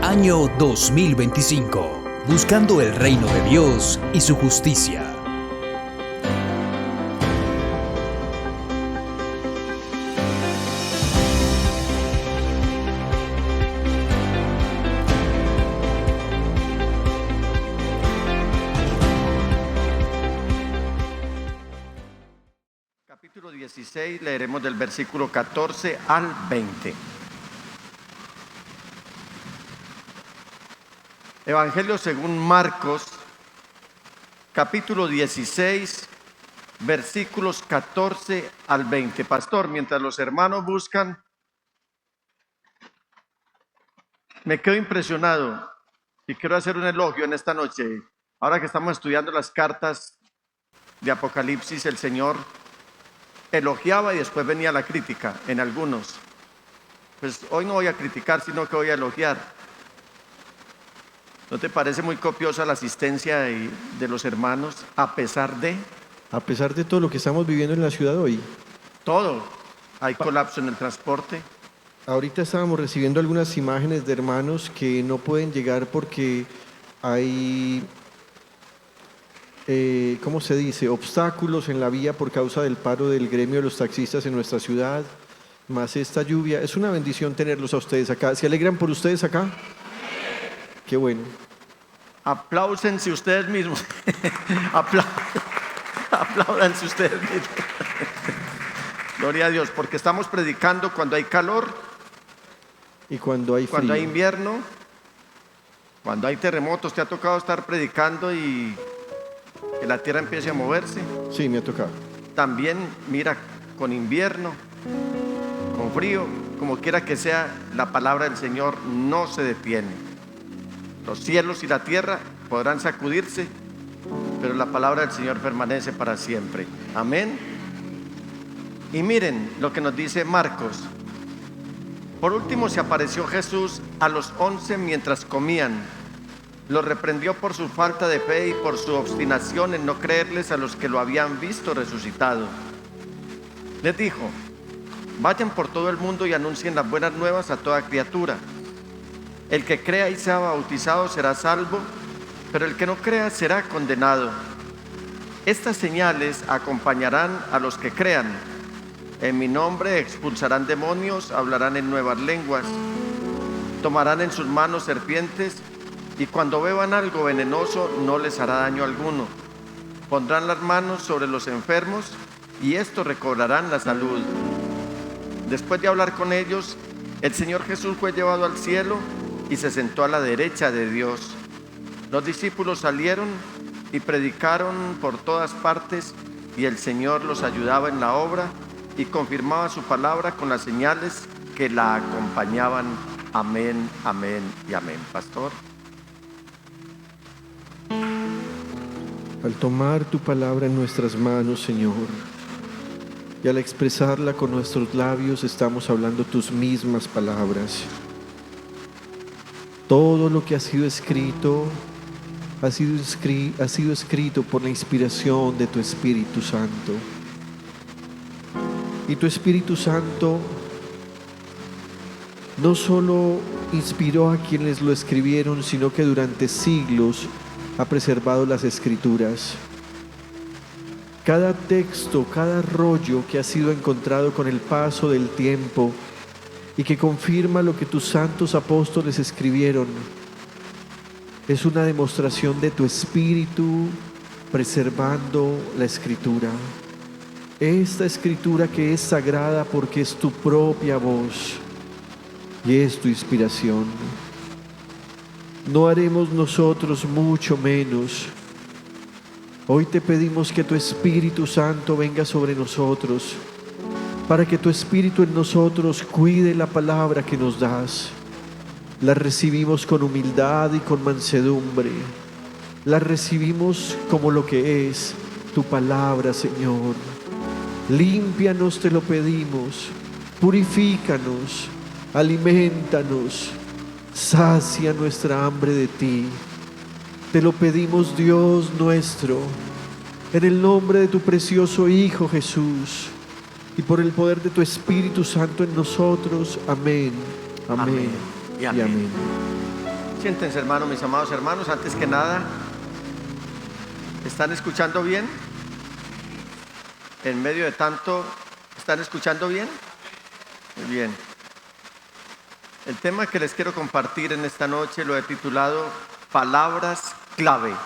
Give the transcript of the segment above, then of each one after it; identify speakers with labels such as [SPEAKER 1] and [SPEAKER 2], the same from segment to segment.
[SPEAKER 1] Año 2025. Buscando el reino de Dios y su justicia.
[SPEAKER 2] Capítulo 16, leeremos del versículo 14 al 20. Evangelio según Marcos, capítulo 16, versículos 14 al 20. Pastor, mientras los hermanos buscan, me quedo impresionado y quiero hacer un elogio en esta noche. Ahora que estamos estudiando las cartas de Apocalipsis, el Señor elogiaba y después venía la crítica en algunos. Pues hoy no voy a criticar, sino que voy a elogiar. ¿No te parece muy copiosa la asistencia de los hermanos a pesar de
[SPEAKER 3] todo lo que estamos viviendo en la ciudad hoy?
[SPEAKER 2] todo? Hay colapso en el transporte.
[SPEAKER 3] Ahorita estábamos recibiendo algunas imágenes de hermanos que no pueden llegar porque hay, ¿cómo se dice?, obstáculos en la vía por causa del paro del gremio de los taxistas en nuestra ciudad, más esta lluvia. Es una bendición tenerlos a ustedes acá. ¿Se alegran por ustedes acá? Qué bueno.
[SPEAKER 2] Apláusense ustedes mismos. Apláudanse ustedes mismos. Gloria a Dios, porque estamos predicando cuando hay calor
[SPEAKER 3] y cuando hay frío,
[SPEAKER 2] cuando hay invierno, cuando hay terremotos. ¿Te ha tocado estar predicando y que la tierra empiece a moverse?
[SPEAKER 3] Sí, me ha tocado.
[SPEAKER 2] También, mira, con invierno, con frío, como quiera que sea, la palabra del Señor no se detiene. Los cielos y la tierra podrán sacudirse, pero la palabra del Señor permanece para siempre. Amén. Y miren lo que nos dice Marcos. Por último se apareció Jesús a los 11 mientras comían. Los reprendió por su falta de fe y por su obstinación en no creerles a los que lo habían visto resucitado. Les dijo: vayan por todo el mundo y anuncien las buenas nuevas a toda criatura. El que crea y sea bautizado será salvo, pero el que no crea será condenado. Estas señales acompañarán a los que crean. En mi nombre expulsarán demonios, hablarán en nuevas lenguas, tomarán en sus manos serpientes, y cuando beban algo venenoso no les hará daño alguno. Pondrán las manos sobre los enfermos y estos recobrarán la salud. Después de hablar con ellos, el Señor Jesús fue llevado al cielo y se sentó a la derecha de Dios. Los discípulos salieron y predicaron por todas partes, y el Señor los ayudaba en la obra y confirmaba su palabra con las señales que la acompañaban. Amén, amén y amén. Pastor.
[SPEAKER 3] Al tomar tu palabra en nuestras manos, Señor, y al expresarla con nuestros labios, estamos hablando tus mismas palabras. Todo lo que ha sido escrito ha sido escrito por la inspiración de tu Espíritu Santo. Y tu Espíritu Santo no solo inspiró a quienes lo escribieron, sino que durante siglos ha preservado las Escrituras. Cada texto, cada rollo que ha sido encontrado con el paso del tiempo y que confirma lo que tus santos apóstoles escribieron, es una demostración de tu Espíritu preservando la Escritura. Esta Escritura que es sagrada porque es tu propia voz y es tu inspiración. No haremos nosotros mucho menos. Hoy te pedimos que tu Espíritu Santo venga sobre nosotros, para que tu Espíritu en nosotros cuide la palabra que nos das. La recibimos con humildad y con mansedumbre. La recibimos como lo que es tu palabra, Señor. Límpianos, te lo pedimos. Purifícanos, alimentanos, sacia nuestra hambre de ti. Te lo pedimos, Dios nuestro, en el nombre de tu precioso Hijo Jesús, y por el poder de tu Espíritu Santo en nosotros. Amén, amén,
[SPEAKER 2] Amén y amén. Siéntense, hermanos, mis amados hermanos. Antes que nada, ¿están escuchando bien? En medio de tanto, ¿están escuchando bien? Muy bien. El tema que les quiero compartir en esta noche lo he titulado Palabras clave.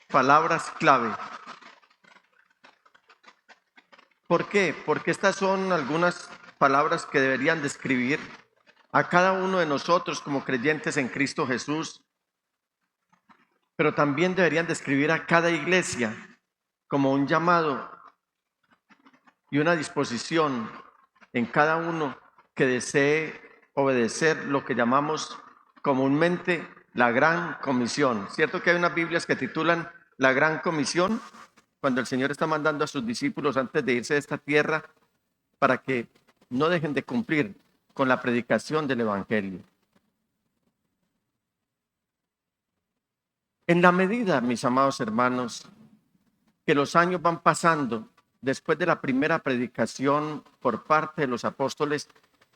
[SPEAKER 2] Palabras clave. ¿Por qué? Porque estas son algunas palabras que deberían describir a cada uno de nosotros como creyentes en Cristo Jesús, pero también deberían describir a cada iglesia como un llamado y una disposición en cada uno que desee obedecer lo que llamamos comúnmente la Gran Comisión. ¿Cierto que hay unas Biblias que titulan la Gran Comisión? Cuando el Señor está mandando a sus discípulos antes de irse de esta tierra para que no dejen de cumplir con la predicación del Evangelio. En la medida, mis amados hermanos, que los años van pasando, después de la primera predicación por parte de los apóstoles,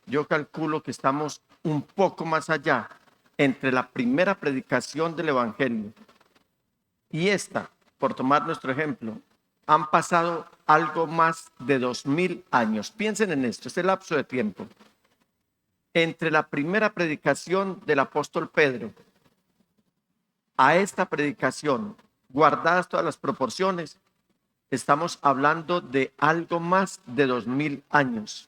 [SPEAKER 2] yo calculo que estamos un poco más allá entre la primera predicación del Evangelio y esta, por tomar nuestro ejemplo, han pasado algo más de 2000 años. Piensen en esto, este lapso de tiempo. Entre la primera predicación del apóstol Pedro a esta predicación, guardadas todas las proporciones, estamos hablando de algo más de 2000 años.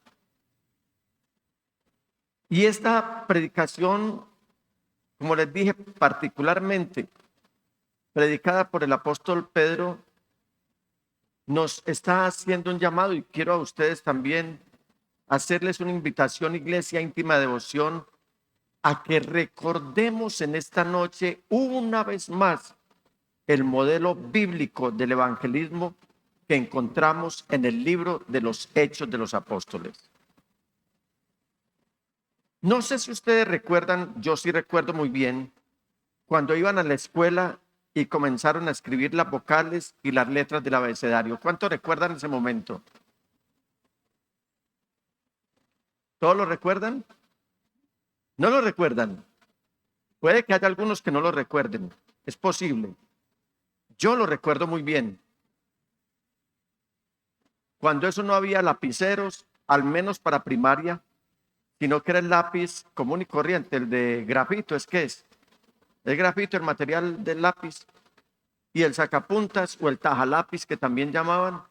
[SPEAKER 2] Y esta predicación, como les dije, particularmente predicada por el apóstol Pedro, nos está haciendo un llamado, y quiero a ustedes también hacerles una invitación, iglesia íntima de devoción, a que recordemos en esta noche una vez más el modelo bíblico del evangelismo que encontramos en el libro de los Hechos de los Apóstoles. No sé si ustedes recuerdan, yo sí recuerdo muy bien, cuando iban a la escuela y comenzaron a escribir las vocales y las letras del abecedario. ¿Cuántos recuerdan ese momento? ¿Todos lo recuerdan? ¿No lo recuerdan? Puede que haya algunos que no lo recuerden. Es posible. Yo lo recuerdo muy bien. Cuando eso no había lapiceros, al menos para primaria, sino que era el lápiz común y corriente, el de grafito, ¿es qué es? El grafito, el material del lápiz, y el sacapuntas o el tajalápiz que también llamaban.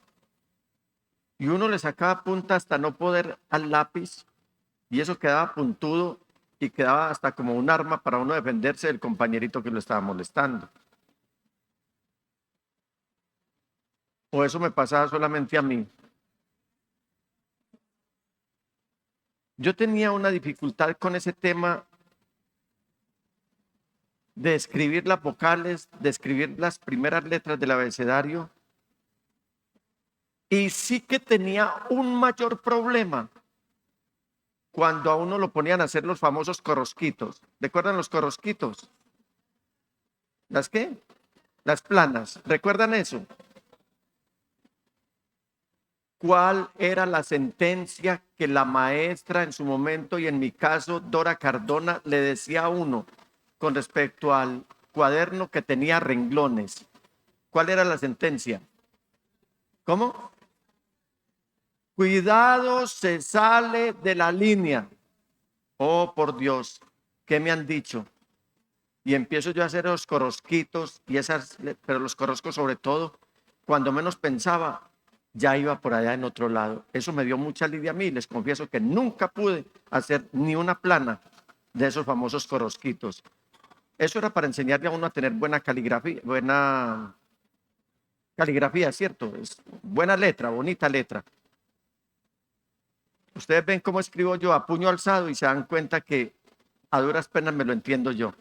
[SPEAKER 2] Y uno le sacaba punta hasta no poder al lápiz, y eso quedaba puntudo y quedaba hasta como un arma para uno defenderse del compañerito que lo estaba molestando. O eso me pasaba solamente a mí. Yo tenía una dificultad con ese tema de escribir las vocales, de escribir las primeras letras del abecedario. Y sí que tenía un mayor problema cuando a uno lo ponían a hacer los famosos corrosquitos. ¿Recuerdan los corrosquitos? ¿Las qué? Las planas. ¿Recuerdan eso? ¿Cuál era la sentencia que la maestra en su momento, y en mi caso Dora Cardona, le decía a uno con respecto al cuaderno que tenía renglones? ¿Cuál era la sentencia? ¿Cómo? Cuidado, se sale de la línea. Oh, por Dios, ¿qué me han dicho? Y empiezo yo a hacer los corrosquitos, pero los corroscos sobre todo, cuando menos pensaba, ya iba por allá en otro lado. Eso me dio mucha lidia a mí. Les confieso que nunca pude hacer ni una plana de esos famosos corrosquitos. Eso era para enseñarle a uno a tener buena caligrafía, ¿cierto? Es buena letra, bonita letra. Ustedes ven cómo escribo yo a puño alzado y se dan cuenta que a duras penas me lo entiendo yo.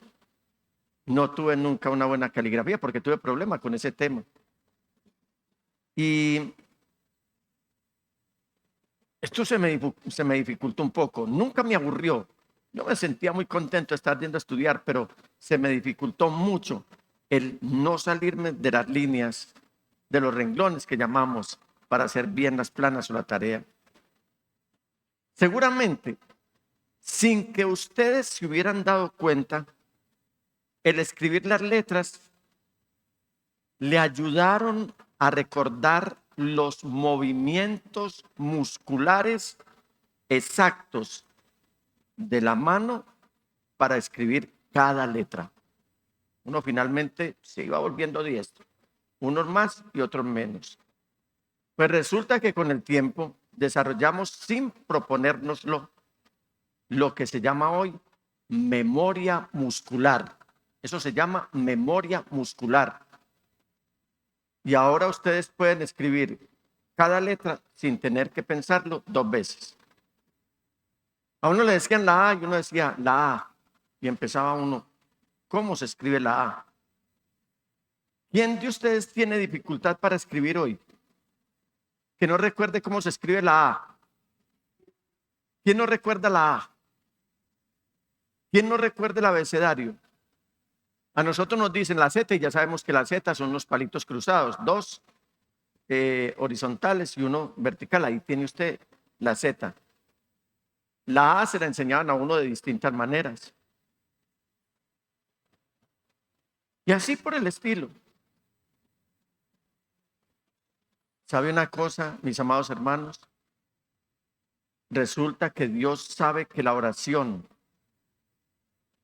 [SPEAKER 2] No tuve nunca una buena caligrafía porque tuve problema con ese tema. Y esto se me dificultó un poco. Nunca me aburrió. Yo me sentía muy contento de estar yendo a estudiar, pero se me dificultó mucho el no salirme de las líneas, de los renglones que llamamos, para hacer bien las planas o la tarea. Seguramente, sin que ustedes se hubieran dado cuenta, el escribir las letras le ayudaron a recordar los movimientos musculares exactos de la mano para escribir cada letra. Uno finalmente se iba volviendo diestro, unos más y otros menos. Pues resulta que con el tiempo desarrollamos, sin proponérnoslo, lo que se llama hoy memoria muscular. Eso se llama memoria muscular. Y ahora ustedes pueden escribir cada letra sin tener que pensarlo 2 veces. A uno le decían la A y uno decía la A. Y empezaba uno, ¿cómo se escribe la A? ¿Quién de ustedes tiene dificultad para escribir hoy? Que no recuerde cómo se escribe la A. ¿Quién no recuerda la A? ¿Quién no recuerda el abecedario? A nosotros nos dicen la Z y ya sabemos que la Z son los palitos cruzados, 2 horizontales y 1 vertical. Ahí tiene usted la Z. La A se la enseñaban a uno de distintas maneras. Y así por el estilo. ¿Sabe una cosa, mis amados hermanos? Resulta que Dios sabe que la oración,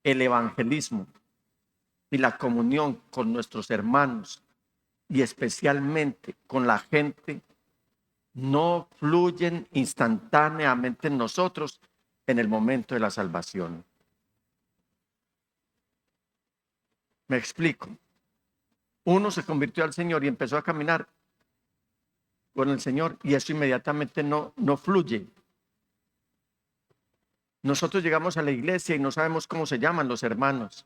[SPEAKER 2] el evangelismo y la comunión con nuestros hermanos y especialmente con la gente no fluyen instantáneamente en nosotros en el momento de la salvación. Me explico. Uno se convirtió al Señor y empezó a caminar con el Señor y eso inmediatamente no fluye. Nosotros llegamos a la iglesia y no sabemos cómo se llaman los hermanos.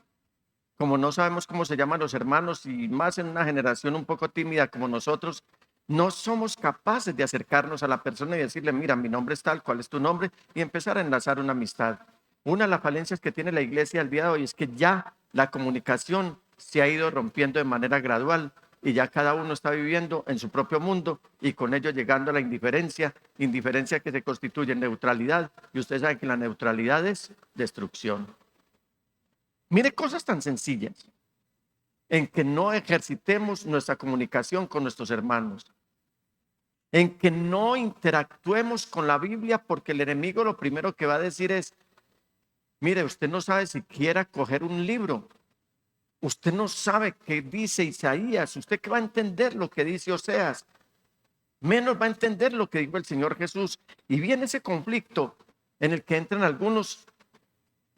[SPEAKER 2] Como no sabemos cómo se llaman los hermanos y más en una generación un poco tímida como nosotros, no somos capaces de acercarnos a la persona y decirle, mira, mi nombre es tal, ¿cuál es tu nombre? Y empezar a enlazar una amistad. Una de las falencias que tiene la iglesia al día de hoy es que ya la comunicación se ha ido rompiendo de manera gradual y ya cada uno está viviendo en su propio mundo y con ello llegando a la indiferencia que se constituye en neutralidad. Y usted sabe que la neutralidad es destrucción. Mire cosas tan sencillas en que no ejercitemos nuestra comunicación con nuestros hermanos, en que no interactuemos con la Biblia, porque el enemigo lo primero que va a decir es, mire, usted no sabe siquiera coger un libro, usted no sabe qué dice Isaías, usted qué va a entender lo que dice Oseas, menos va a entender lo que dijo el Señor Jesús. Y viene ese conflicto en el que entran algunos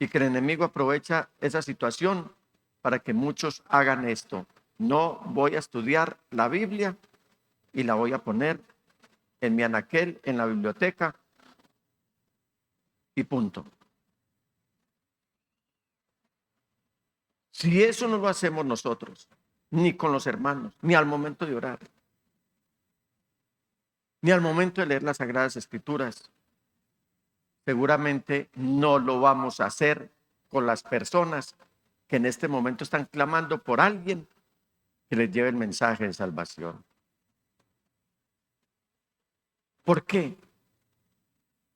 [SPEAKER 2] y que el enemigo aprovecha esa situación para que muchos hagan esto. No voy a estudiar la Biblia y la voy a poner en mi anaquel, en la biblioteca y punto. Si eso no lo hacemos nosotros, ni con los hermanos, ni al momento de orar, ni al momento de leer las Sagradas Escrituras, seguramente no lo vamos a hacer con las personas que en este momento están clamando por alguien que les lleve el mensaje de salvación. ¿Por qué?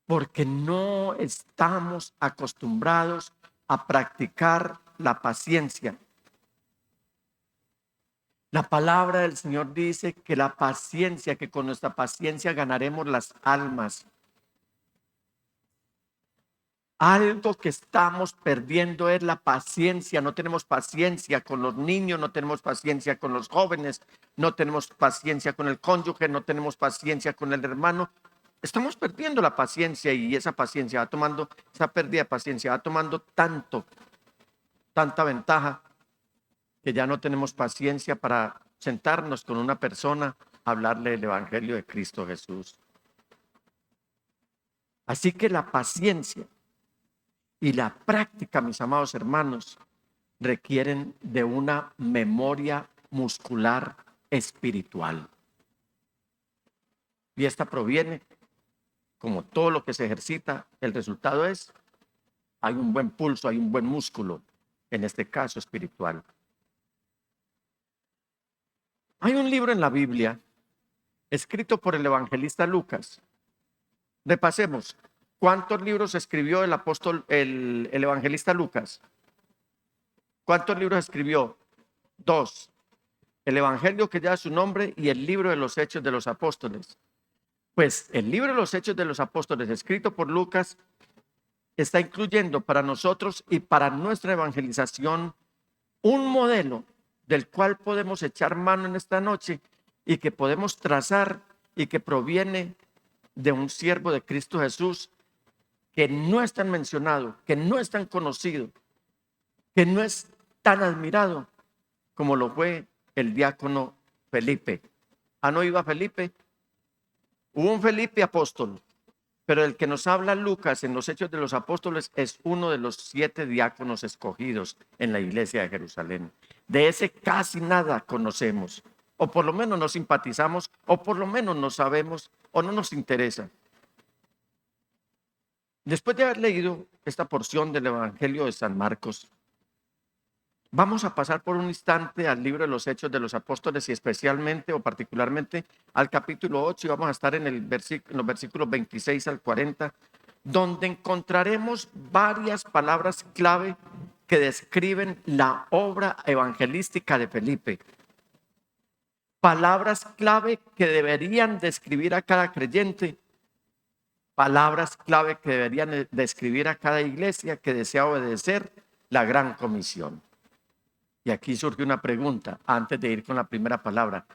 [SPEAKER 2] Porque no estamos acostumbrados a practicar la paciencia. La palabra del Señor dice que la paciencia, que con nuestra paciencia ganaremos las almas. Algo que estamos perdiendo es la paciencia. No tenemos paciencia con los niños, no tenemos paciencia con los jóvenes, no tenemos paciencia con el cónyuge, no tenemos paciencia con el hermano. Estamos perdiendo la paciencia y esa paciencia va tomando, esa pérdida de paciencia va tomando tanta ventaja que ya no tenemos paciencia para sentarnos con una persona a hablarle el evangelio de Cristo Jesús. Así que la paciencia y la práctica, mis amados hermanos, requieren de una memoria muscular espiritual. Y esta proviene, como todo lo que se ejercita, el resultado es, hay un buen pulso, hay un buen músculo, en este caso espiritual. Hay un libro en la Biblia, escrito por el evangelista Lucas. Repasemos. ¿Cuántos libros escribió el evangelista Lucas? ¿Cuántos libros escribió? 2. El Evangelio que lleva su nombre y el libro de los Hechos de los Apóstoles. Pues el libro de los Hechos de los Apóstoles, escrito por Lucas, está incluyendo para nosotros y para nuestra evangelización un modelo del cual podemos echar mano en esta noche y que podemos trazar y que proviene de un siervo de Cristo Jesús que no es tan mencionado, que no es tan conocido, que no es tan admirado como lo fue el diácono Felipe. ¿No iba Felipe? Hubo un Felipe apóstol, pero el que nos habla Lucas en los Hechos de los Apóstoles es uno de los 7 diáconos escogidos en la iglesia de Jerusalén. De ese casi nada conocemos, o por lo menos no simpatizamos, o por lo menos no sabemos, o no nos interesa. Después de haber leído esta porción del Evangelio de San Marcos, vamos a pasar por un instante al libro de los Hechos de los Apóstoles y especialmente o particularmente al capítulo 8 y vamos a estar en los versículos 26 al 40, donde encontraremos varias palabras clave que describen la obra evangelística de Felipe. Palabras clave que deberían describir a cada creyente, palabras clave que deberían describir a cada iglesia que desea obedecer la gran comisión. Y aquí surge una pregunta antes de ir con la primera palabra.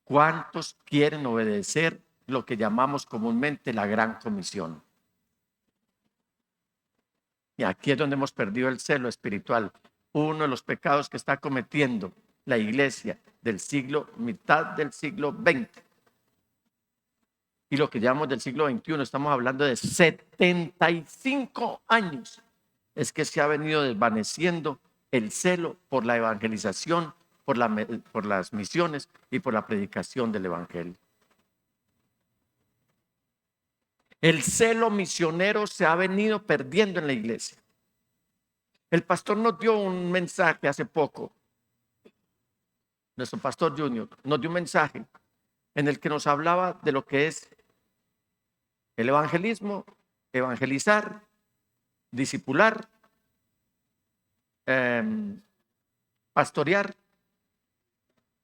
[SPEAKER 2] ¿Cuántos quieren obedecer lo que llamamos comúnmente la gran comisión? Y aquí es donde hemos perdido el celo espiritual. Uno de los pecados que está cometiendo la iglesia del mitad del siglo XX y lo que llamamos del siglo XXI, estamos hablando de 75 años, es que se ha venido desvaneciendo el celo por la evangelización, por las misiones y por la predicación del evangelio. El celo misionero se ha venido perdiendo en la iglesia. El pastor nos dio un mensaje hace poco. Nuestro pastor Junior nos dio un mensaje en el que nos hablaba de lo que es el evangelismo, evangelizar, discipular, pastorear,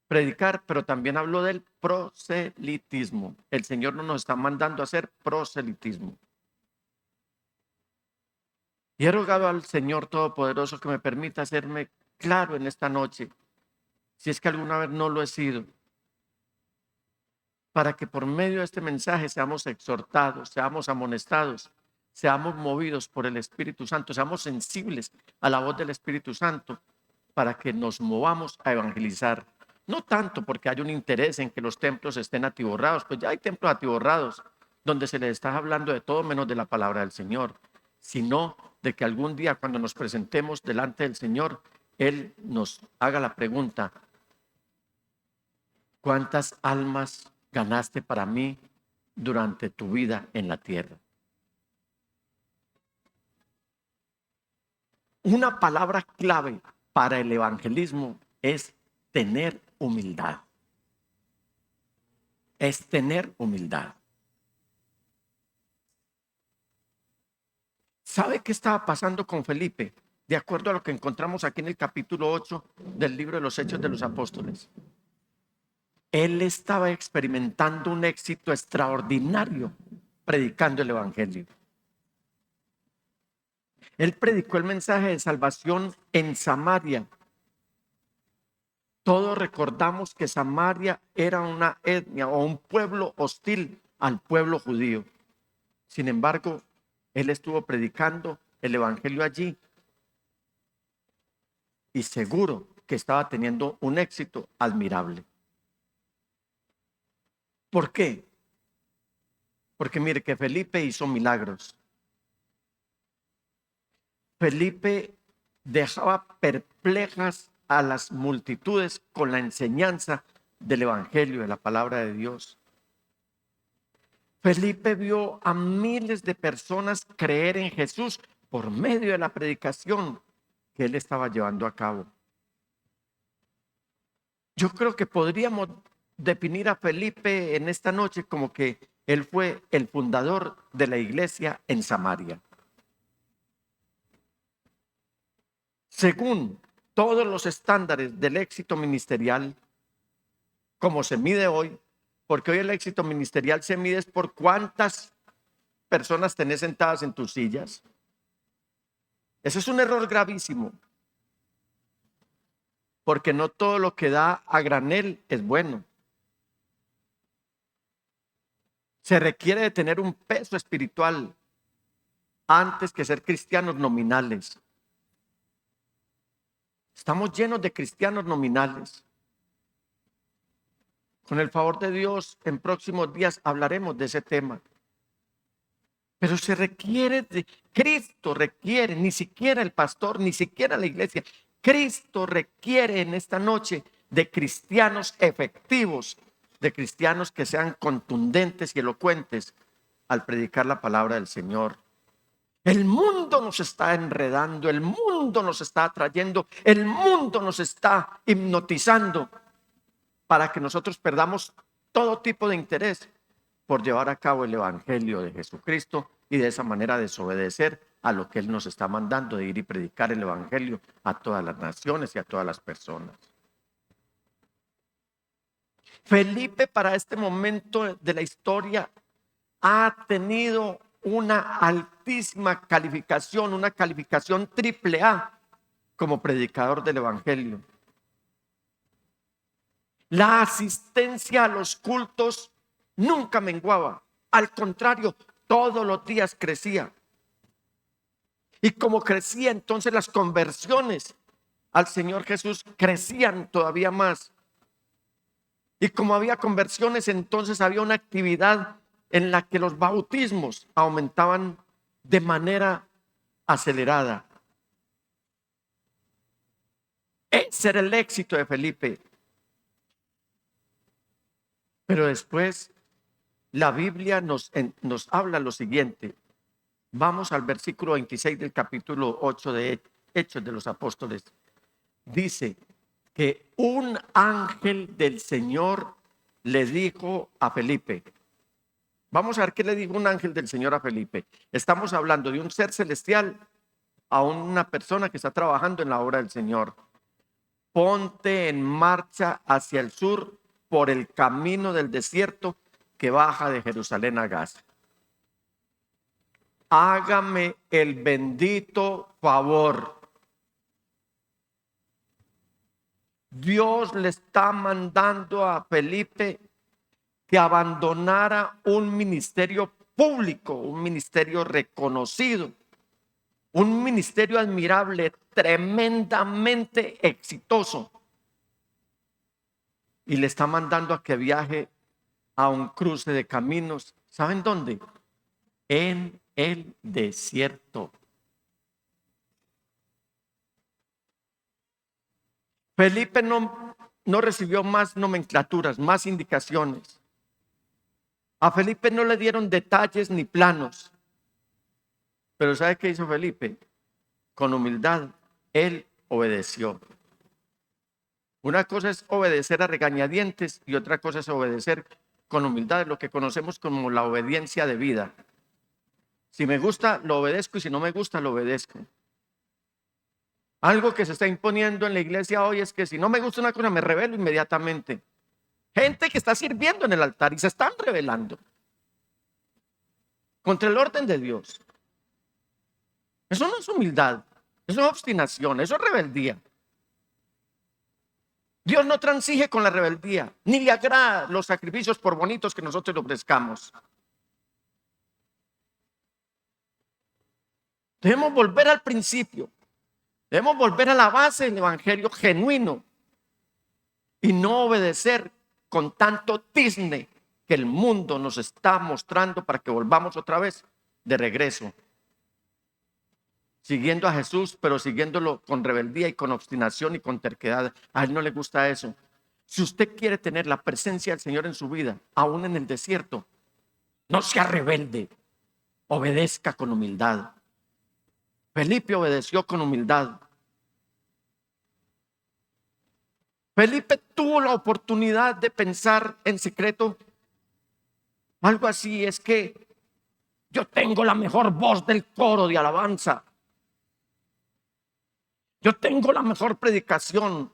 [SPEAKER 2] predicar, pero también habló del proselitismo. El Señor no nos está mandando a hacer proselitismo. Y he rogado al Señor Todopoderoso que me permita hacerme claro en esta noche, si es que alguna vez no lo he sido, para que por medio de este mensaje seamos exhortados, seamos amonestados, seamos movidos por el Espíritu Santo, seamos sensibles a la voz del Espíritu Santo, para que nos movamos a evangelizar. No tanto porque hay un interés en que los templos estén atiborrados, pues ya hay templos atiborrados donde se les está hablando de todo menos de la palabra del Señor, sino de que algún día cuando nos presentemos delante del Señor, Él nos haga la pregunta: ¿cuántas almas ganaste para mí durante tu vida en la tierra? Una palabra clave para el evangelismo es tener humildad. Es tener humildad. ¿Sabe qué estaba pasando con Felipe? De acuerdo a lo que encontramos aquí en el capítulo 8 del libro de los Hechos de los Apóstoles. Él estaba experimentando un éxito extraordinario predicando el evangelio. Él predicó el mensaje de salvación en Samaria. Todos recordamos que Samaria era una etnia o un pueblo hostil al pueblo judío. Sin embargo, él estuvo predicando el evangelio allí y seguro que estaba teniendo un éxito admirable. ¿Por qué? Porque mire que Felipe hizo milagros. Felipe dejaba perplejas a las multitudes con la enseñanza del evangelio, de la palabra de Dios. Felipe vio a miles de personas creer en Jesús por medio de la predicación que él estaba llevando a cabo. Yo creo que podríamos definir a Felipe en esta noche como que él fue el fundador de la iglesia en Samaria. Según todos los estándares del éxito ministerial, como se mide hoy, porque hoy el éxito ministerial se mide por cuántas personas tenés sentadas en tus sillas. Ese es un error gravísimo, porque no todo lo que da a granel es bueno. Se requiere de tener un peso espiritual antes que ser cristianos nominales. Estamos llenos de cristianos nominales. Con el favor de Dios, en próximos días hablaremos de ese tema. Pero se requiere de Cristo, requiere, ni siquiera el pastor, ni siquiera la iglesia. Cristo requiere en esta noche de cristianos efectivos, de cristianos que sean contundentes y elocuentes al predicar la palabra del Señor. El mundo nos está enredando, el mundo nos está atrayendo, el mundo nos está hipnotizando para que nosotros perdamos todo tipo de interés por llevar a cabo el evangelio de Jesucristo y de esa manera desobedecer a lo que Él nos está mandando de ir y predicar el evangelio a todas las naciones y a todas las personas. Felipe, para este momento de la historia, ha tenido una altísima calificación, una calificación AAA como predicador del evangelio. La asistencia a los cultos nunca menguaba, al contrario, todos los días crecía. Y como crecía, entonces las conversiones al Señor Jesús crecían todavía más. Y como había conversiones, entonces había una actividad en la que los bautismos aumentaban de manera acelerada. Ese era el éxito de Felipe. Pero después la Biblia nos habla lo siguiente. Vamos al versículo 26 del capítulo 8 de Hechos de los Apóstoles. Dice que un ángel del Señor le dijo a Felipe. Vamos a ver qué le dijo un ángel del Señor a Felipe. Estamos hablando de un ser celestial a una persona que está trabajando en la obra del Señor. Ponte en marcha hacia el sur por el camino del desierto que baja de Jerusalén a Gaza. Hágame el bendito favor. Dios le está mandando a Felipe que abandonara un ministerio público, un ministerio reconocido, un ministerio admirable, tremendamente exitoso. Y le está mandando a que viaje a un cruce de caminos. ¿Saben dónde? En el desierto. Felipe no recibió más nomenclaturas, más indicaciones. A Felipe no le dieron detalles ni planos. Pero ¿sabe qué hizo Felipe? Con humildad, él obedeció. Una cosa es obedecer a regañadientes y otra cosa es obedecer con humildad, lo que conocemos como la obediencia de vida. Si me gusta, lo obedezco, y si no me gusta, lo obedezco. Algo que se está imponiendo en la iglesia hoy es que si no me gusta una cosa, me rebelo inmediatamente. Gente que está sirviendo en el altar y se están rebelando contra el orden de Dios. Eso no es humildad, eso es obstinación, eso es rebeldía. Dios no transige con la rebeldía, ni le agrada los sacrificios por bonitos que nosotros le ofrezcamos. Debemos volver al principio, debemos volver a la base del evangelio genuino y no obedecer con tanto tizne que el mundo nos está mostrando para que volvamos otra vez de regreso, siguiendo a Jesús, pero siguiéndolo con rebeldía y con obstinación y con terquedad. A Él no le gusta eso. Si usted quiere tener la presencia del Señor en su vida, aún en el desierto, no sea rebelde, obedezca con humildad. Felipe obedeció con humildad. Felipe tuvo la oportunidad de pensar en secreto algo así: es que yo tengo la mejor voz del coro de alabanza. Yo tengo la mejor predicación.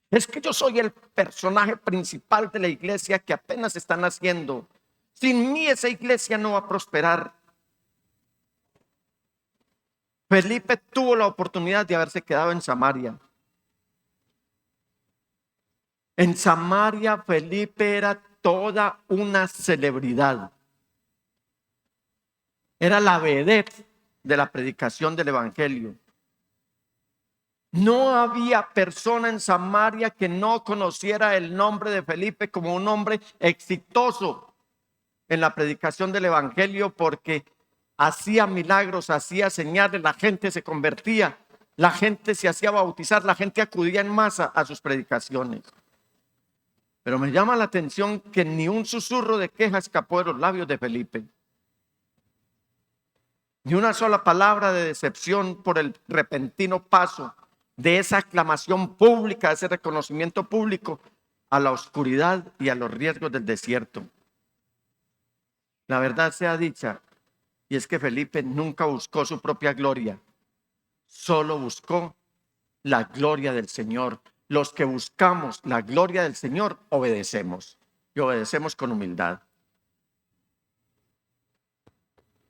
[SPEAKER 2] Es que yo soy el personaje principal de la iglesia que apenas están haciendo. Sin mí esa iglesia no va a prosperar. Felipe tuvo la oportunidad de haberse quedado en Samaria. En Samaria Felipe era toda una celebridad. Era la vedette de la predicación del evangelio. No había persona en Samaria que no conociera el nombre de Felipe como un hombre exitoso en la predicación del evangelio, porque hacía milagros, hacía señales, la gente se convertía, la gente se hacía bautizar, la gente acudía en masa a sus predicaciones. Pero me llama la atención que ni un susurro de queja escapó de los labios de Felipe. Ni una sola palabra de decepción por el repentino paso de esa aclamación pública, de ese reconocimiento público a la oscuridad y a los riesgos del desierto. La verdad sea dicha, y es que Felipe nunca buscó su propia gloria, solo buscó la gloria del Señor. Los que buscamos la gloria del Señor obedecemos, y obedecemos con humildad.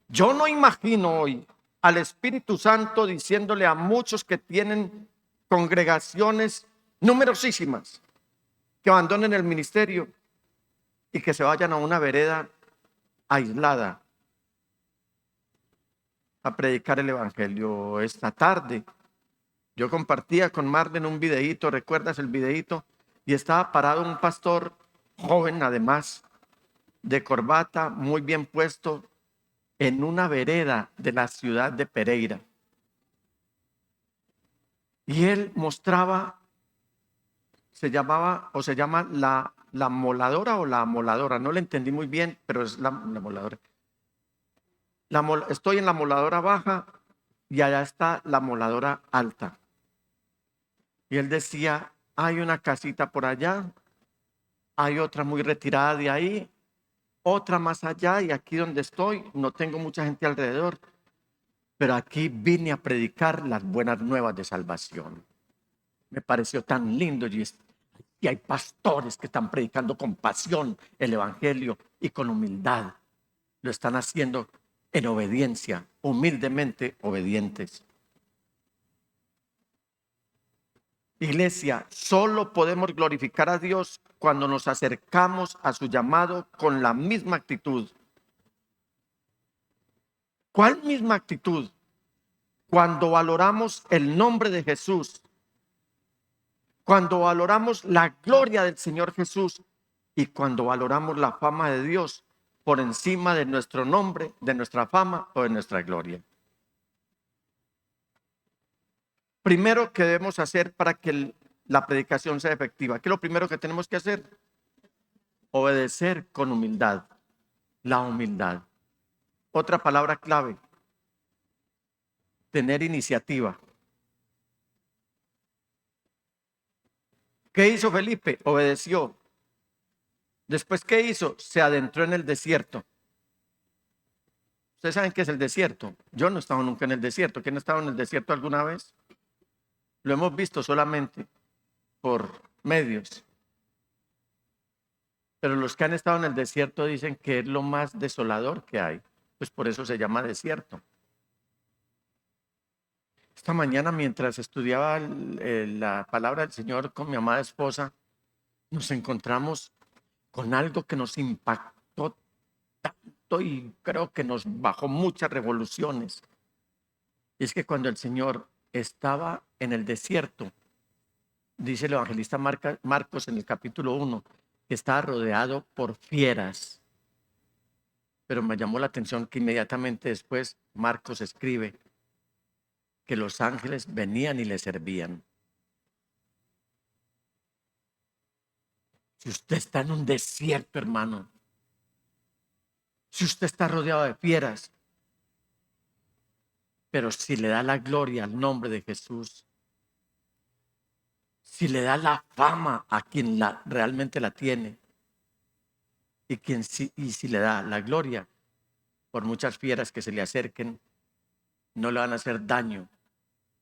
[SPEAKER 2] Yo no imagino hoy al Espíritu Santo diciéndole a muchos que tienen congregaciones numerosísimas que abandonen el ministerio y que se vayan a una vereda aislada a predicar el evangelio. Esta tarde yo compartía con Marlene un videíto, ¿recuerdas el videíto? Y estaba parado un pastor joven, además de corbata, muy bien puesto, en una vereda de la ciudad de Pereira. Y él mostraba, se llama la moladora o la amoladora, no le entendí muy bien, pero es la moladora. Estoy en la moladora baja y allá está la moladora alta. Y él decía, hay una casita por allá, hay otra muy retirada de ahí, otra más allá, y aquí donde estoy no tengo mucha gente alrededor, pero aquí vine a predicar las buenas nuevas de salvación. Me pareció tan lindo, y hay pastores que están predicando con pasión el evangelio y con humildad. Lo están haciendo en obediencia, humildemente obedientes. Iglesia, solo podemos glorificar a Dios cuando nos acercamos a su llamado con la misma actitud. ¿Cuál misma actitud? Cuando valoramos el nombre de Jesús, cuando valoramos la gloria del Señor Jesús y cuando valoramos la fama de Dios por encima de nuestro nombre, de nuestra fama o de nuestra gloria. Primero que debemos hacer para que la predicación sea efectiva, ¿qué es lo primero que tenemos que hacer? Obedecer con humildad, la humildad. Otra palabra clave, tener iniciativa. ¿Qué hizo Felipe? Obedeció. Después, ¿qué hizo? Se adentró en el desierto. ¿Ustedes saben qué es el desierto? Yo no he estado nunca en el desierto. ¿Quién ha estado en el desierto alguna vez? Lo hemos visto solamente por medios. Pero los que han estado en el desierto dicen que es lo más desolador que hay. Pues por eso se llama desierto. Esta mañana, mientras estudiaba la palabra del Señor con mi amada esposa, nos encontramos con algo que nos impactó tanto y creo que nos bajó muchas revoluciones. Y es que cuando el Señor estaba en el desierto, dice el evangelista Marcos en el capítulo 1, que estaba rodeado por fieras. Pero me llamó la atención que inmediatamente después Marcos escribe que los ángeles venían y le servían. Si usted está en un desierto, hermano, si usted está rodeado de fieras, pero si le da la gloria al nombre de Jesús, si le da la fama a quien realmente la tiene, y si le da la gloria, por muchas fieras que se le acerquen, no le van a hacer daño,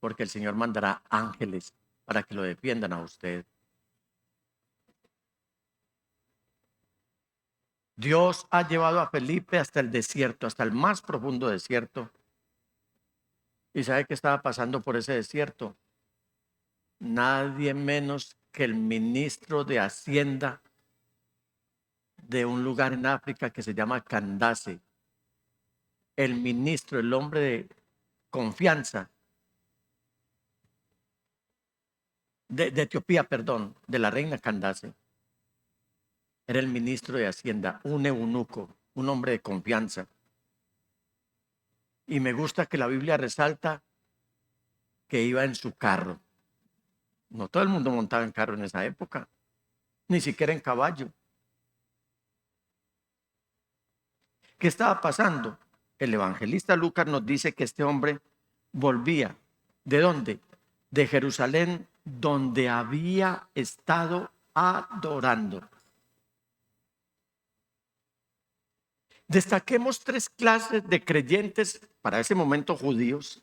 [SPEAKER 2] porque el Señor mandará ángeles para que lo defiendan a usted. Dios ha llevado a Felipe hasta el desierto, hasta el más profundo desierto. ¿Y sabe qué estaba pasando por ese desierto? Nadie menos que el ministro de Hacienda de un lugar en África que se llama Candace. El ministro, el hombre de confianza de Etiopía, perdón, de la reina Candace. Era el ministro de Hacienda, un eunuco, un hombre de confianza. Y me gusta que la Biblia resalta que iba en su carro. No todo el mundo montaba en carro en esa época, ni siquiera en caballo. ¿Qué estaba pasando? El evangelista Lucas nos dice que este hombre volvía. ¿De dónde? De Jerusalén, donde había estado adorando. Destaquemos 3 clases de creyentes para ese momento judíos,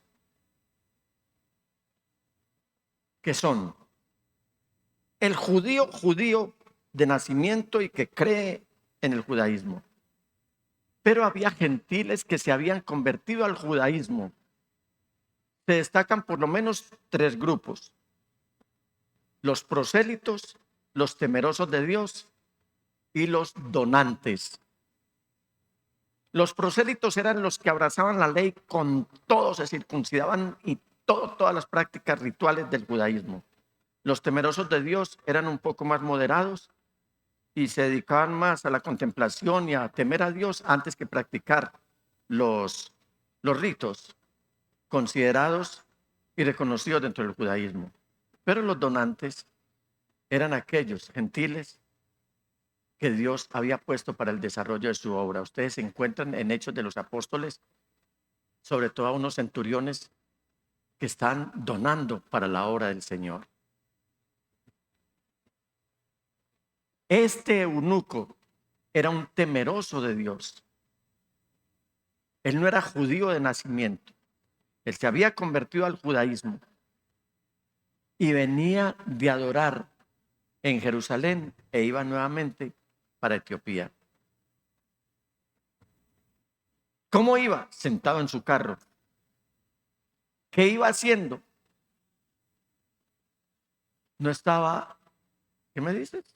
[SPEAKER 2] que son el judío de nacimiento y que cree en el judaísmo. Pero había gentiles que se habían convertido al judaísmo. Se destacan por lo menos 3 grupos: los prosélitos, los temerosos de Dios y los donantes. Los prosélitos eran los que abrazaban la ley con todo, se circuncidaban y todas las prácticas rituales del judaísmo. Los temerosos de Dios eran un poco más moderados y se dedicaban más a la contemplación y a temer a Dios antes que practicar los ritos considerados y reconocidos dentro del judaísmo. Pero los donantes eran aquellos gentiles que Dios había puesto para el desarrollo de su obra. Ustedes se encuentran en Hechos de los Apóstoles, sobre todo a unos centuriones que están donando para la obra del Señor. Este eunuco era un temeroso de Dios. Él no era judío de nacimiento. Él se había convertido al judaísmo y venía de adorar en Jerusalén e iba nuevamente para Etiopía. ¿Cómo iba? Sentado en su carro. ¿Qué iba haciendo? No estaba... ¿Qué me dices?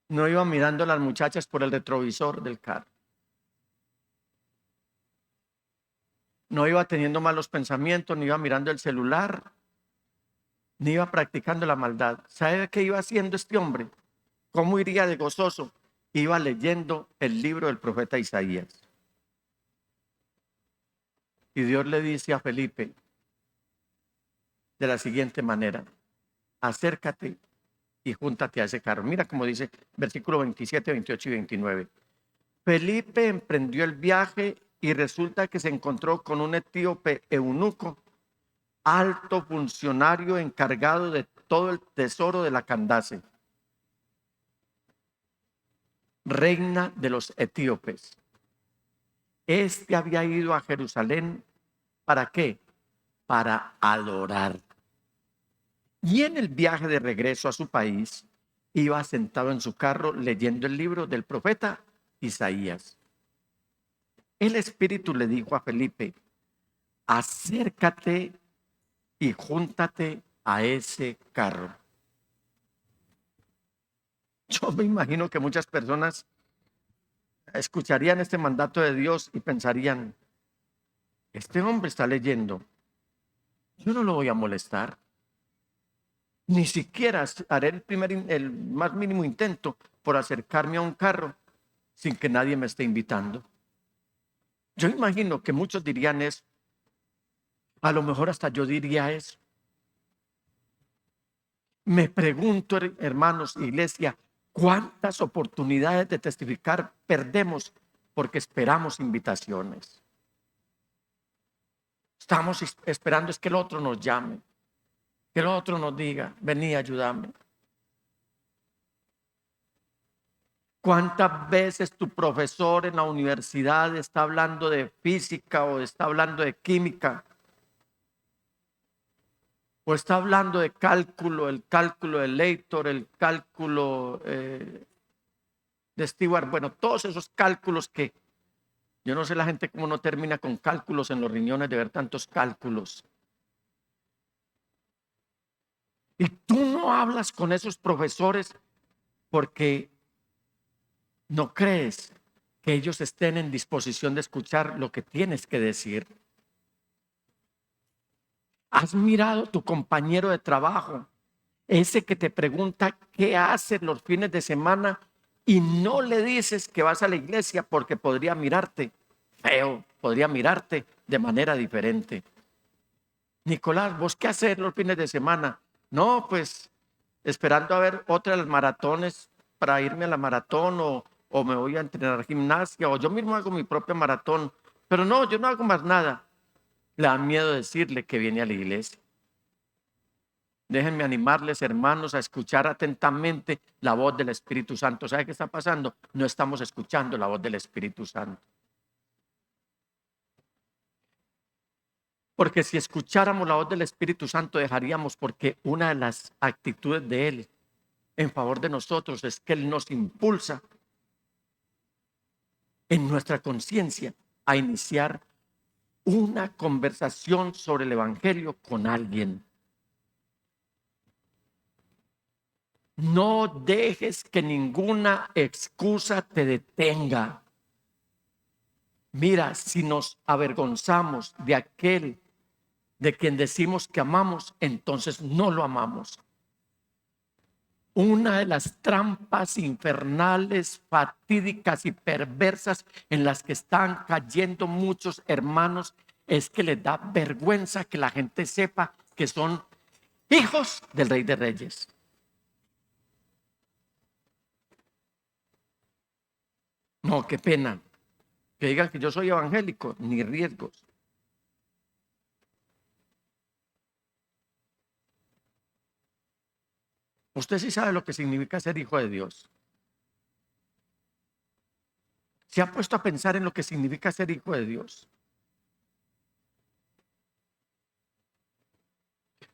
[SPEAKER 2] No iba mirando a las muchachas por el retrovisor del carro. No iba teniendo malos pensamientos, ni iba mirando el celular, ni iba practicando la maldad. ¿Sabe qué iba haciendo este hombre? ¿Cómo iría de gozoso? Iba leyendo el libro del profeta Isaías. Y Dios le dice a Felipe de la siguiente manera: acércate y júntate a ese carro. Mira cómo dice versículo 27, 28 y 29. Felipe emprendió el viaje y resulta que se encontró con un etíope eunuco, alto funcionario encargado de todo el tesoro de la Candace, reina de los etíopes. Este había ido a Jerusalén, ¿para qué? Para adorar. Y en el viaje de regreso a su país, iba sentado en su carro leyendo el libro del profeta Isaías. El Espíritu le dijo a Felipe: acércate y júntate a ese carro. Yo me imagino que muchas personas escucharían este mandato de Dios y pensarían: este hombre está leyendo, yo no lo voy a molestar. Ni siquiera haré el más mínimo intento por acercarme a un carro sin que nadie me esté invitando. Yo imagino que muchos dirían eso. A lo mejor hasta yo diría eso. Me pregunto, hermanos, iglesia, ¿cuántas oportunidades de testificar perdemos porque esperamos invitaciones? Estamos esperando es que el otro nos llame, que el otro nos diga: vení, ayúdame. ¿Cuántas veces tu profesor en la universidad está hablando de física o está hablando de química? O está hablando de cálculo, el cálculo de Leighton, el cálculo de Stewart. Bueno, todos esos cálculos que yo no sé la gente cómo no termina con cálculos en los riñones de ver tantos cálculos. Y tú no hablas con esos profesores porque no crees que ellos estén en disposición de escuchar lo que tienes que decir. ¿Has mirado tu compañero de trabajo? Ese que te pregunta qué haces los fines de semana y no le dices que vas a la iglesia porque podría mirarte feo, podría mirarte de manera diferente. Nicolás, ¿vos qué haces los fines de semana? No, pues esperando a ver otra de las maratones para irme a la maratón o me voy a entrenar gimnasia o yo mismo hago mi propia maratón. Pero no, yo no hago más nada. Le da miedo decirle que viene a la iglesia. Déjenme animarles, hermanos, a escuchar atentamente la voz del Espíritu Santo. ¿Sabe qué está pasando? No estamos escuchando la voz del Espíritu Santo. Porque si escucháramos la voz del Espíritu Santo dejaríamos, porque una de las actitudes de Él en favor de nosotros es que Él nos impulsa en nuestra conciencia a iniciar una conversación sobre el Evangelio con alguien. No dejes que ninguna excusa te detenga. Mira, si nos avergonzamos de aquel de quien decimos que amamos, entonces no lo amamos. Una de las trampas infernales, fatídicas y perversas en las que están cayendo muchos hermanos es que les da vergüenza que la gente sepa que son hijos del Rey de Reyes. No, qué pena. Que digan que yo soy evangélico, ni riesgos. Usted sí sabe lo que significa ser hijo de Dios. ¿Se ha puesto a pensar en lo que significa ser hijo de Dios?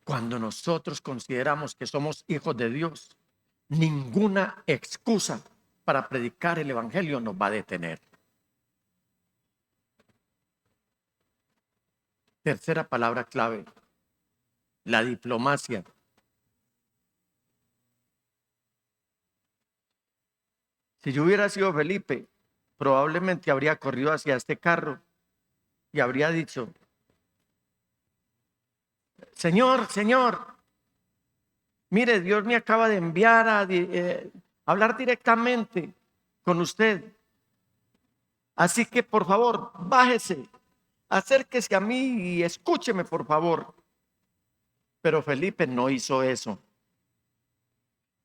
[SPEAKER 2] Cuando nosotros consideramos que somos hijos de Dios, ninguna excusa para predicar el evangelio nos va a detener. Tercera palabra clave, la diplomacia. Si yo hubiera sido Felipe, probablemente habría corrido hacia este carro y habría dicho: Señor, mire, Dios me acaba de enviar a hablar directamente con usted. Así que por favor, bájese, acérquese a mí y escúcheme, por favor. Pero Felipe no hizo eso.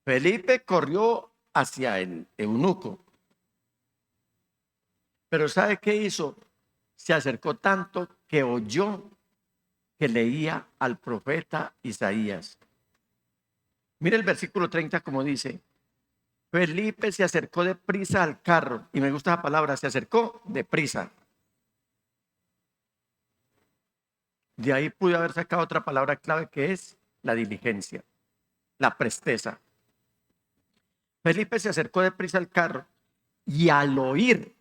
[SPEAKER 2] Felipe corrió hacia el eunuco. Pero ¿sabe qué hizo? Se acercó tanto que oyó que leía al profeta Isaías. Mire el versículo 30 como dice: Felipe se acercó deprisa al carro. Y me gusta la palabra, se acercó deprisa. De ahí pude haber sacado otra palabra clave que es la diligencia, la presteza. Felipe se acercó deprisa al carro y al oír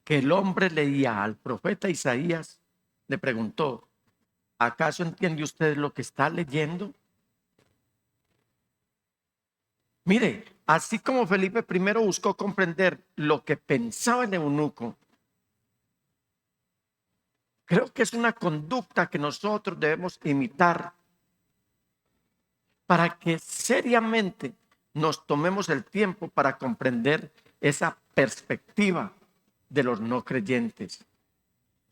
[SPEAKER 2] que el hombre leía al profeta Isaías, le preguntó: ¿acaso entiende usted lo que está leyendo? Mire, así como Felipe primero buscó comprender lo que pensaba el eunuco, creo que es una conducta que nosotros debemos imitar para que seriamente nos tomemos el tiempo para comprender esa perspectiva de los no creyentes.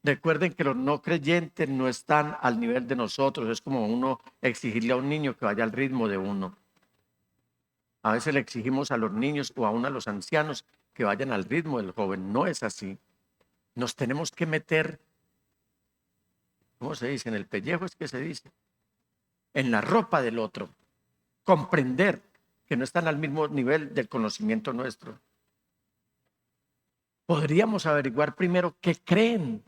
[SPEAKER 2] Recuerden que los no creyentes no están al nivel de nosotros. Es como uno exigirle a un niño que vaya al ritmo de uno. A veces le exigimos a los niños o aún a los ancianos que vayan al ritmo del joven. No es así. Nos tenemos que meter, ¿cómo se dice? En el pellejo es que se dice. En la ropa del otro. Comprender que no están al mismo nivel del conocimiento nuestro. Podríamos averiguar primero qué creen.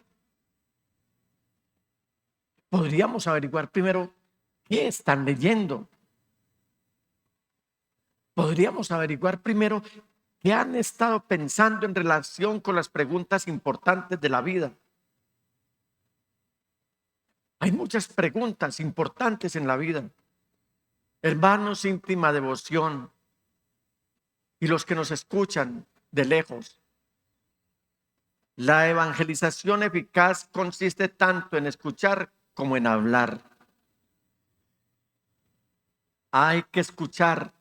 [SPEAKER 2] Podríamos averiguar primero qué están leyendo. Podríamos averiguar primero qué han estado pensando en relación con las preguntas importantes de la vida. Hay muchas preguntas importantes en la vida. Hermanos, íntima devoción y los que nos escuchan de lejos. La evangelización eficaz consiste tanto en escuchar como en hablar. Hay que escuchar,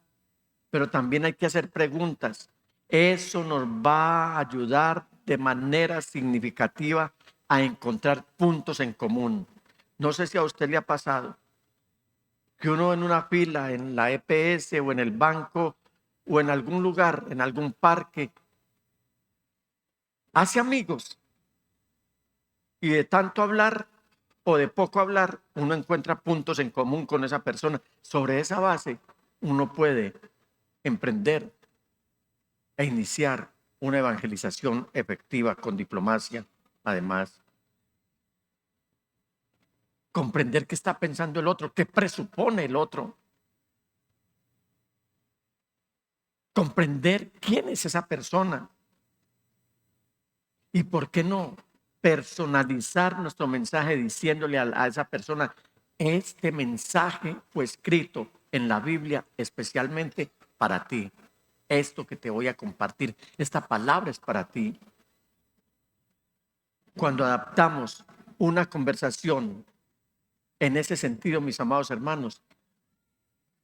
[SPEAKER 2] pero también hay que hacer preguntas. Eso nos va a ayudar de manera significativa a encontrar puntos en común. No sé si a usted le ha pasado que uno en una fila, en la EPS o en el banco o en algún lugar, en algún parque, hace amigos y de tanto hablar o de poco hablar, uno encuentra puntos en común con esa persona. Sobre esa base, uno puede emprender e iniciar una evangelización efectiva con diplomacia, además. Comprender qué está pensando el otro, qué presupone el otro. Comprender quién es esa persona. Y por qué no personalizar nuestro mensaje diciéndole a esa persona, este mensaje fue escrito en la Biblia especialmente para ti. Esto que te voy a compartir, esta palabra es para ti. Cuando adaptamos una conversación en ese sentido, mis amados hermanos,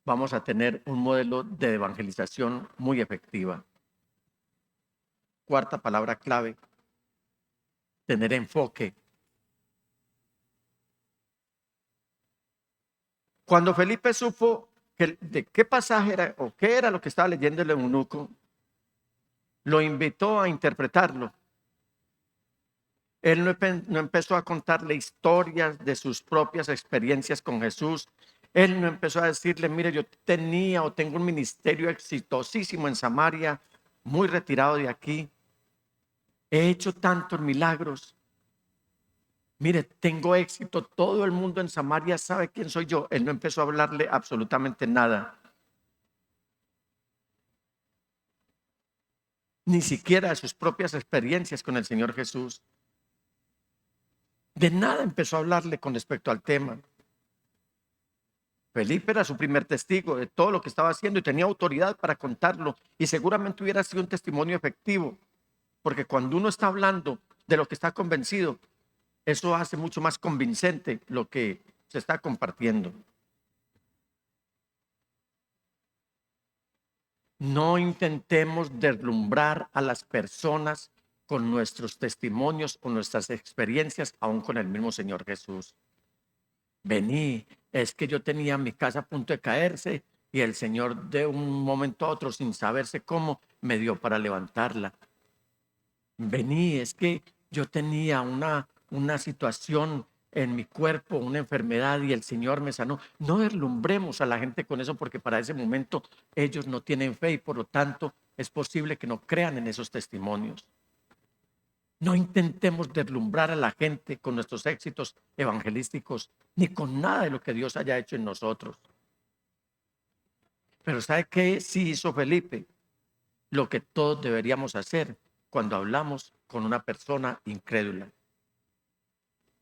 [SPEAKER 2] vamos a tener un modelo de evangelización muy efectiva. Cuarta palabra clave, tener enfoque. Cuando Felipe supo de qué pasaje era o qué era lo que estaba leyendo el eunuco, lo invitó a interpretarlo. Él no empezó a contarle historias de sus propias experiencias con Jesús. Él no empezó a decirle, mire, yo tenía o tengo un ministerio exitosísimo en Samaria, muy retirado de aquí. He hecho tantos milagros. Mire, tengo éxito. Todo el mundo en Samaria sabe quién soy yo. Él no empezó a hablarle absolutamente nada. Ni siquiera de sus propias experiencias con el Señor Jesús. De nada empezó a hablarle con respecto al tema. Felipe era su primer testigo de todo lo que estaba haciendo y tenía autoridad para contarlo. Y seguramente hubiera sido un testimonio efectivo. Porque cuando uno está hablando de lo que está convencido, eso hace mucho más convincente lo que se está compartiendo. No intentemos deslumbrar a las personas con nuestros testimonios o nuestras experiencias, aún con el mismo Señor Jesús. Vení, es que yo tenía mi casa a punto de caerse y el Señor de un momento a otro, sin saberse cómo, me dio para levantarla. Vení, es que yo tenía una situación en mi cuerpo, una enfermedad y el Señor me sanó. No deslumbremos a la gente con eso porque para ese momento ellos no tienen fe y por lo tanto es posible que no crean en esos testimonios. No intentemos deslumbrar a la gente con nuestros éxitos evangelísticos ni con nada de lo que Dios haya hecho en nosotros. Pero ¿sabe qué sí hizo Felipe? Lo que todos deberíamos hacer cuando hablamos con una persona incrédula.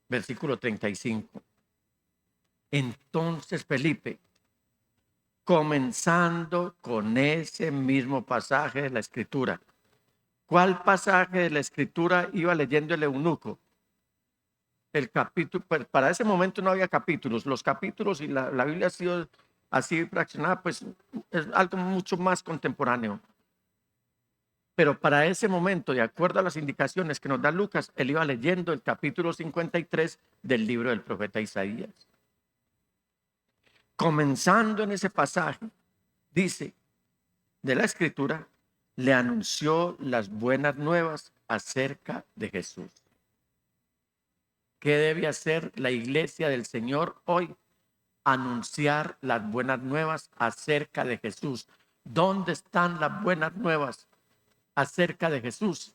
[SPEAKER 2] Versículo 35. Entonces Felipe, comenzando con ese mismo pasaje de la Escritura. ¿Cuál pasaje de la Escritura iba leyendo el eunuco? El capítulo, para ese momento no había capítulos. Los capítulos y la Biblia ha sido así fraccionada, pues es algo mucho más contemporáneo. Pero para ese momento, de acuerdo a las indicaciones que nos da Lucas, él iba leyendo el capítulo 53 del libro del profeta Isaías. Comenzando en ese pasaje, dice, de la Escritura, le anunció las buenas nuevas acerca de Jesús. ¿Qué debe hacer la iglesia del Señor hoy? Anunciar las buenas nuevas acerca de Jesús. ¿Dónde están las buenas nuevas acerca de Jesús?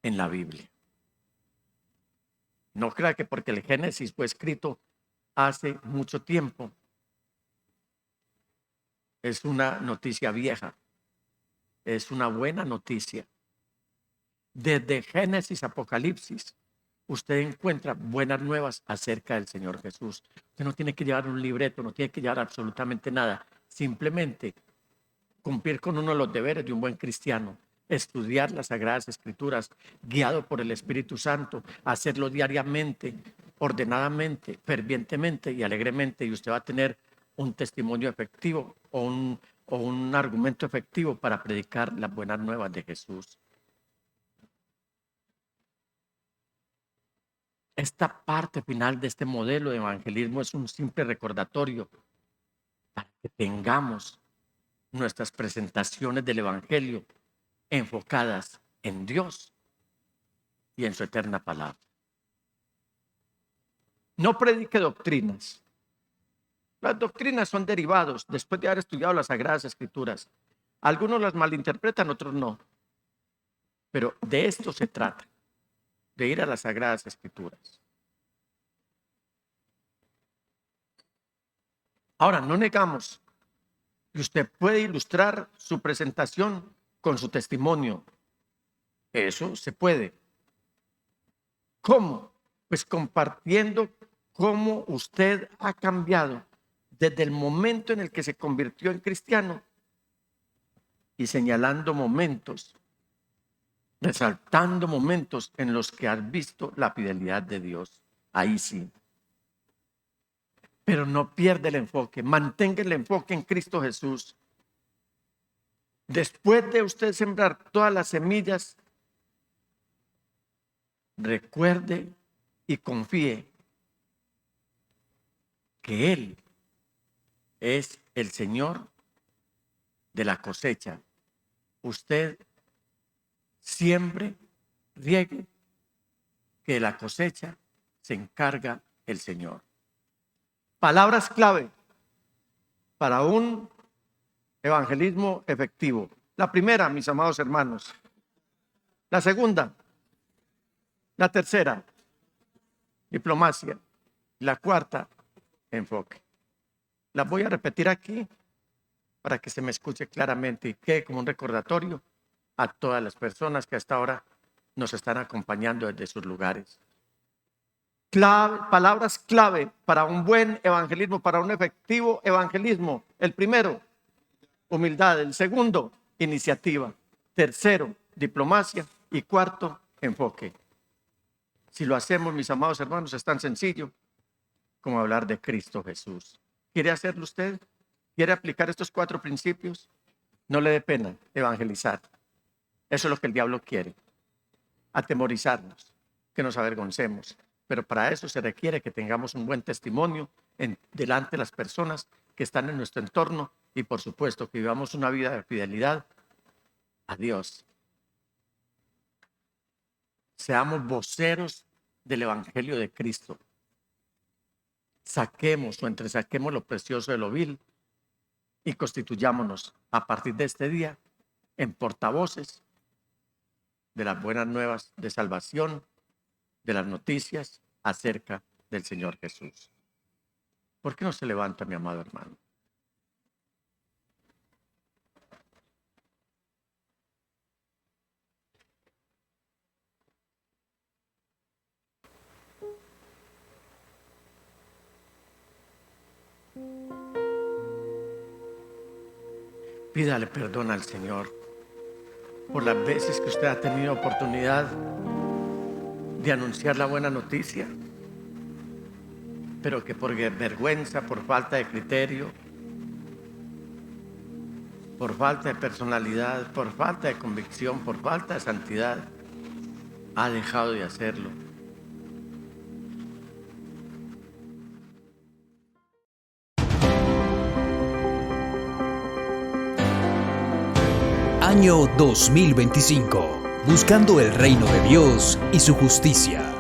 [SPEAKER 2] En la Biblia. No crea que porque el Génesis fue escrito hace mucho tiempo es una noticia vieja. Es una buena noticia. Desde Génesis, Apocalipsis, usted encuentra buenas nuevas acerca del Señor Jesús. Usted no tiene que llevar un libreto, no tiene que llevar absolutamente nada. Simplemente cumplir con uno de los deberes de un buen cristiano. Estudiar las Sagradas Escrituras, guiado por el Espíritu Santo, hacerlo diariamente, ordenadamente, fervientemente y alegremente, y usted va a tener un testimonio efectivo o un argumento efectivo para predicar las buenas nuevas de Jesús. Esta parte final de este modelo de evangelismo es un simple recordatorio para que tengamos nuestras presentaciones del evangelio enfocadas en Dios y en su eterna palabra. No predique doctrinas. Las doctrinas son derivados después de haber estudiado las Sagradas Escrituras. Algunos las malinterpretan, otros no. Pero de esto se trata, de ir a las Sagradas Escrituras. Ahora, no negamos que usted puede ilustrar su presentación con su testimonio. Eso se puede. ¿Cómo? Pues compartiendo cómo usted ha cambiado desde el momento en el que se convirtió en cristiano y señalando momentos, resaltando momentos en los que has visto la fidelidad de Dios. Ahí sí. Pero no pierda el enfoque, mantenga el enfoque en Cristo Jesús. Después de usted sembrar todas las semillas, recuerde y confíe que Él es el Señor de la cosecha. Usted siempre riegue, que de la cosecha se encarga el Señor. Palabras clave para un evangelismo efectivo. La primera, mis amados hermanos. La segunda. La tercera, diplomacia. La cuarta, enfoque. Las voy a repetir aquí para que se me escuche claramente y quede como un recordatorio a todas las personas que hasta ahora nos están acompañando desde sus lugares. Palabras clave para un buen evangelismo, para un efectivo evangelismo. El primero, humildad. El segundo, iniciativa. Tercero, diplomacia. Y cuarto, enfoque. Si lo hacemos, mis amados hermanos, es tan sencillo como hablar de Cristo Jesús. ¿Quiere hacerlo usted? ¿Quiere aplicar estos 4 principios? No le dé pena evangelizar. Eso es lo que el diablo quiere. Atemorizarnos, que nos avergoncemos. Pero para eso se requiere que tengamos un buen testimonio delante de las personas que están en nuestro entorno y por supuesto que vivamos una vida de fidelidad a Dios. Seamos voceros del Evangelio de Cristo. Saquemos o entresaquemos lo precioso de lo vil y constituyámonos a partir de este día en portavoces de las buenas nuevas de salvación, de las noticias acerca del Señor Jesús. ¿Por qué no se levanta, mi amado hermano? Pídale perdón al Señor por las veces que usted ha tenido oportunidad de anunciar la buena noticia, pero que por vergüenza, por falta de criterio, por falta de personalidad, por falta de convicción, por falta de santidad, ha dejado de hacerlo.
[SPEAKER 1] Año 2025. Buscando el reino de Dios y su justicia.